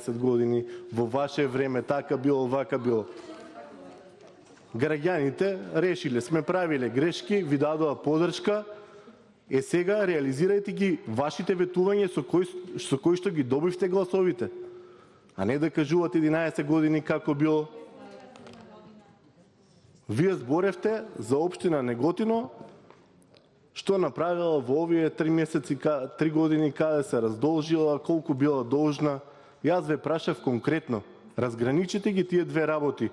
години, во ваше време така било, вака било. Граѓаните решиле, сме правиле грешки, ви дадоа подршка, сега реализирајте ги вашите ветувања со кои што ги добивте гласовите, а не да кажувате 11 години како било. Вие зборевте за општина Неготино, што направила во овие 3 години, каде се раздолжила, колку била должна. Јас ве прашав конкретно, разграничите ги тие две работи.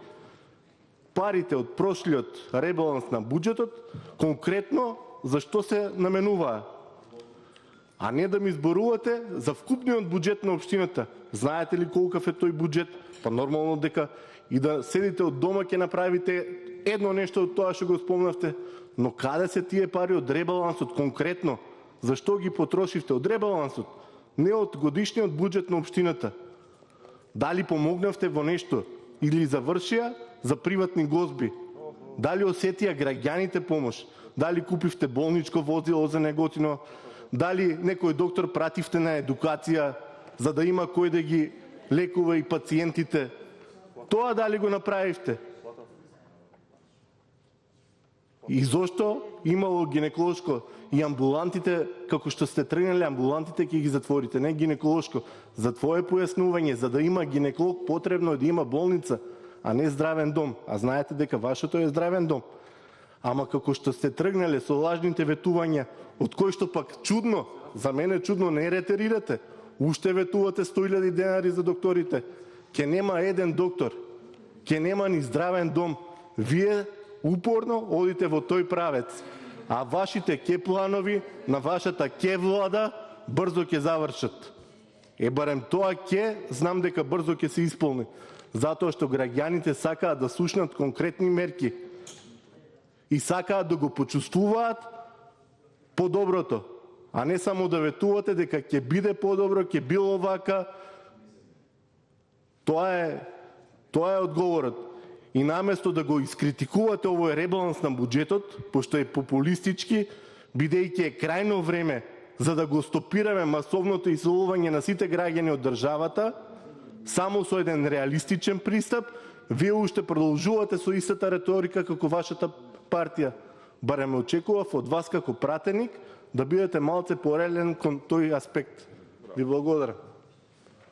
Парите од прошлиот ребаланс на буџетот, конкретно зашто се наменуваа, а не да ми зборувате за вкупниот буџет на општината. Знаете ли колкав е тој буџет? Па нормално дека и да седите од дома ќе направите едно нешто од тоа што го спомнавте, но каде се тие пари од ребалансот конкретно? Зашто ги потрошивте од ребалансот, не од годишниот буџет на општината? Дали помогнавте во нешто или завршија за приватни гозби? Дали осетија граѓаните помош? Дали купивте болничко возило за Неготино? Дали некој доктор пративте на едукација за да има кој да ги лекува и пациентите? Тоа дали го направивте? И зошто имало гинеколошко и амбулантите, како што сте тргнали, амбулантите ќе ги затворите, не гинеколошко. За твое појаснување, за да има гинеколог потребно е да има болница, а не здравен дом. А знаете дека вашето е здравен дом. Ама како што сте тргнале со лажните ветувања, од кои што пак чудно, за мене чудно, не ретерирате. Уште ветувате 100.000 денари за докторите. Ке нема еден доктор, ке нема ни здравен дом. Вие упорно одите во тој правец, а вашите ке планови на вашата ке влада брзо ке завршат. Барем тоа ке, знам дека брзо ке се исполни, затоа што граѓаните сакаат да слушнат конкретни мерки и сакаат да го почувствуваат подоброто, а не само да ветувате дека ќе биде подобро, ќе било вака. Тоа е одговорот. И наместо да го искритикувате овој ребаланс на буџетот, пошто е популистички, бидејќи е крајно време за да го стопираме масовното иселување на сите граѓани од државата, само со еден реалистичен пристап, вие уште продолжувате со истата реторика како вашата партија. Барем очекував од вас како пратеник да бидете малце пореален кон тој аспект. Ви благодарам.